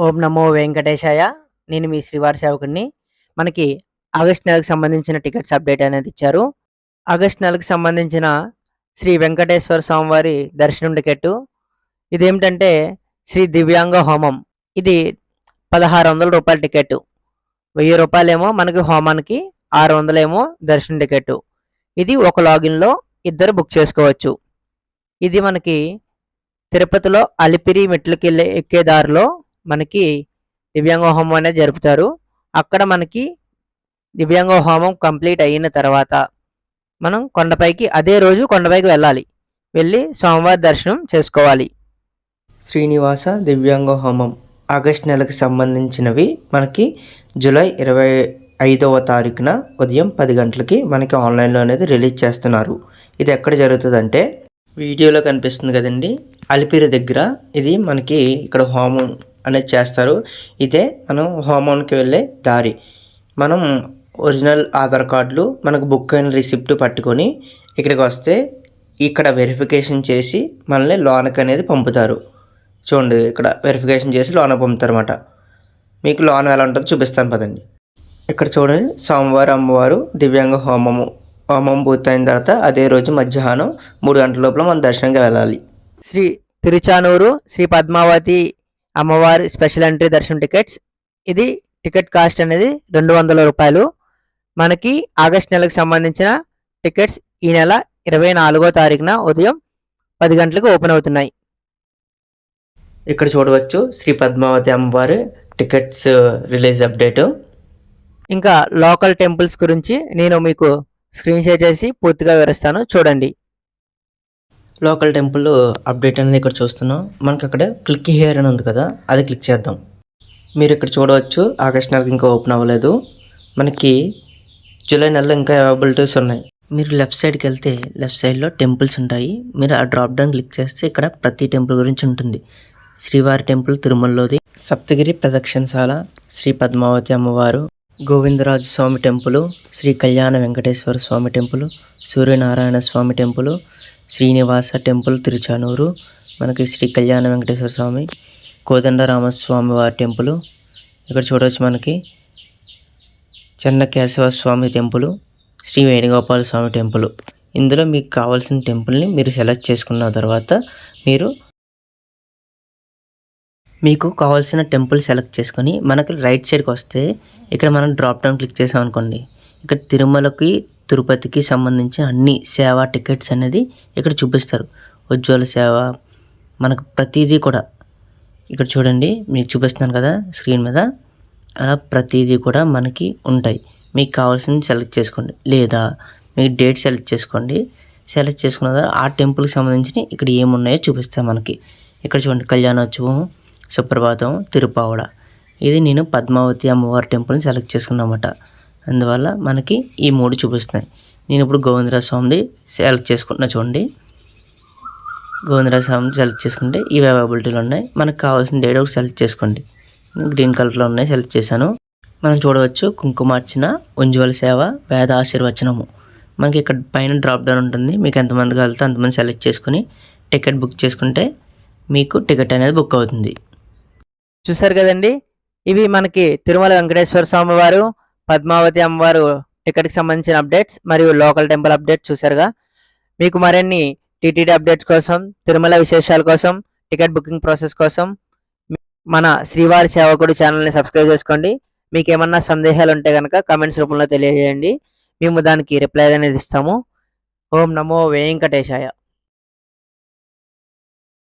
ఓం నమో వెంకటేశాయ. నేను మీ శ్రీవారి సేవకుడిని. మనకి ఆగస్టు నెలకు సంబంధించిన టికెట్స్ అప్డేట్ అనేది ఇచ్చారు. ఆగస్టు నెలకు సంబంధించిన శ్రీ వెంకటేశ్వర స్వామివారి దర్శనం టికెట్టు. ఇదేమిటంటే శ్రీ దివ్యాంగ హోమం. ఇది రూ. 1600 టికెట్టు. రూ. 1000 మనకి హోమానికి, 600 దర్శనం టికెట్టు. ఇది ఒక లాగిన్‌లో ఇద్దరు బుక్ చేసుకోవచ్చు. ఇది మనకి తిరుపతిలో అలిపిరి మెట్లకెళ్ళే ఎక్కే దారిలో మనకి దివ్యాంగ హోమం అనేది జరుపుతారు. అక్కడ మనకి దివ్యాంగ హోమం కంప్లీట్ అయిన తర్వాత మనం కొండపైకి అదే రోజు కొండపైకి వెళ్ళాలి. వెళ్ళి స్వామివారి దర్శనం చేసుకోవాలి. శ్రీనివాస దివ్యాంగ హోమం ఆగస్ట్ నెలకు సంబంధించినవి మనకి జూలై 25వ తారీఖున ఉదయం 10 గంటలకి మనకి ఆన్లైన్లో అనేది రిలీజ్ చేస్తున్నారు. ఇది ఎక్కడ జరుగుతుందంటే వీడియోలో కనిపిస్తుంది కదండి, అలిపిరి దగ్గర. ఇది మనకి ఇక్కడ హోమం అనేది చేస్తారు. ఇదే మనం హోమానికి వెళ్ళే దారి. మనం ఒరిజినల్ ఆధార్ కార్డులు, మనకు బుక్ అయిన రిసిప్ట్ పట్టుకొని ఇక్కడికి వస్తే ఇక్కడ వెరిఫికేషన్ చేసి మనల్ని లోనకి అనేది పంపుతారు. చూడండి, ఇక్కడ వెరిఫికేషన్ చేసి లోన పంపుతారన్నమాట. మీకు లోన ఎలా ఉంటుందో చూపిస్తాను పదండి. ఇక్కడ చూడండి, సోమవారం అమ్మవారు దివ్యాంగ హోమం పూర్తయిన తర్వాత అదే రోజు మధ్యాహ్నం 3 గంటల లోపల మనం దర్శనంగా వెళ్ళాలి. శ్రీ తిరుచానూరు శ్రీ పద్మావతి అమ్మవారి స్పెషల్ ఎంట్రీ దర్శనం టికెట్స్. ఇది టికెట్ కాస్ట్ అనేది రూ. 200. మనకి ఆగస్ట్ నెలకు సంబంధించిన టికెట్స్ ఈ నెల 24వ తారీఖున ఉదయం 10 గంటలకు ఓపెన్ అవుతున్నాయి. ఇక్కడ చూడవచ్చు శ్రీ పద్మావతి అమ్మవారి టికెట్స్ రిలీజ్ అప్డేటు. ఇంకా లోకల్ టెంపుల్స్ గురించి నేను మీకు స్క్రీన్ షేర్ చేసి పూర్తిగా వివరిస్తాను, చూడండి. లోకల్ టెంపుల్ అప్డేట్ అనేది ఇక్కడ చూస్తున్నాం. మనకి అక్కడ క్లిక్ హియర్ అని ఉంది కదా, అది క్లిక్ చేద్దాం. మీరు ఇక్కడ చూడవచ్చు ఆగస్ట్ నెలకు ఇంకా ఓపెన్ అవ్వలేదు. మనకి జూలై నెలలో ఇంకా అవైలబిలిటీస్ ఉన్నాయి. మీరు లెఫ్ట్ సైడ్కి వెళ్తే లెఫ్ట్ సైడ్లో టెంపుల్స్ ఉంటాయి. మీరు ఆ డ్రాప్ డౌన్ క్లిక్ చేస్తే ఇక్కడ ప్రతి టెంపుల్ గురించి ఉంటుంది. శ్రీవారి టెంపుల్ తిరుమలలోది, సప్తగిరి ప్రదక్షిణశాల శ్రీ పద్మావతి అమ్మవారు, గోవిందరాజు స్వామి టెంపుల్, శ్రీ కళ్యాణ వెంకటేశ్వర స్వామి temple, Suryanarayana Swamy temple, Srinivasa temple Tiruchanur, మనకి శ్రీ కళ్యాణ వెంకటేశ్వర స్వామి, కోదండరామస్వామి వారి టెంపుల్. ఇక్కడ చూడవచ్చు మనకి చెన్నకేశవ స్వామి టెంపుల్, శ్రీ వేణుగోపాల స్వామి టెంపుల్. ఇందులో మీకు కావాల్సిన టెంపుల్ని మీరు సెలెక్ట్ చేసుకున్న తర్వాత మీకు కావాల్సిన టెంపుల్ సెలెక్ట్ చేసుకొని మనకి రైట్ సైడ్కి వస్తే ఇక్కడ మనం డ్రాప్ డౌన్ క్లిక్ చేసాం అనుకోండి, ఇక్కడ తిరుమలకి తిరుపతికి సంబంధించిన అన్ని సేవా టికెట్స్ అనేది ఇక్కడ చూపిస్తారు. ఉజ్వల సేవ, మనకు ప్రతిదీ కూడా ఇక్కడ చూడండి, మీకు చూపిస్తున్నాను కదా స్క్రీన్ మీద, అలా ప్రతిదీ కూడా మనకి ఉంటాయి. మీకు కావాల్సింది సెలెక్ట్ చేసుకోండి, లేదా మీకు డేట్ సెలెక్ట్ చేసుకోండి. సెలెక్ట్ చేసుకున్న తర్వాత ఆ టెంపుల్కి సంబంధించి ఇక్కడ ఏమున్నాయో చూపిస్తాం మనకి. ఇక్కడ చూడండి, కళ్యాణోత్సవం, సుప్రభాతం, తిరుపావడ. ఇది నేను పద్మావతి అమ్మవారి టెంపుల్ని సెలెక్ట్ చేసుకున్నమాట. అందువల్ల మనకి ఈ 3 చూపిస్తున్నాయి. నేను ఇప్పుడు గోవిందరాజ స్వామిది సెలెక్ట్ చేసుకుంటున్నా. చూడండి, గోవిందరాజ స్వామిని సెలెక్ట్ చేసుకుంటే ఇవి అవైలబిలిటీలో ఉన్నాయి. మనకు కావాల్సిన డేట్ ఒకటి సెలెక్ట్ చేసుకోండి. గ్రీన్ కలర్లో ఉన్నాయి, సెలెక్ట్ చేశాను. మనం చూడవచ్చు కుంకుమార్చన, ఉజ్వల సేవ, వేద ఆశీర్వచనము. మనకి ఇక్కడ పైన డ్రాప్ డౌన్ ఉంటుంది. మీకు ఎంతమంది కలితే అంతమంది సెలెక్ట్ చేసుకుని టికెట్ బుక్ చేసుకుంటే మీకు టికెట్ అనేది బుక్ అవుతుంది. చూసారు కదండి, ఇవి మనకి తిరుమల వెంకటేశ్వర స్వామి వారు, పద్మావతి అమ్మవారు టికెట్కి సంబంధించిన అప్డేట్స్ మరియు లోకల్ టెంపుల్ అప్డేట్స్ చూసారుగా. మీకు మరిన్ని టీటీడీ అప్డేట్స్ కోసం, తిరుమల విశేషాల కోసం, టికెట్ బుకింగ్ ప్రాసెస్ కోసం మన శ్రీవారి సేవకుడు ఛానల్ని సబ్స్క్రైబ్ చేసుకోండి. మీకు ఏమన్నా సందేహాలు ఉంటే కనుక కామెంట్స్ రూపంలో తెలియజేయండి. మేము దానికి రిప్లై అనేది ఇస్తాము. ఓం నమో వెంకటేశాయ.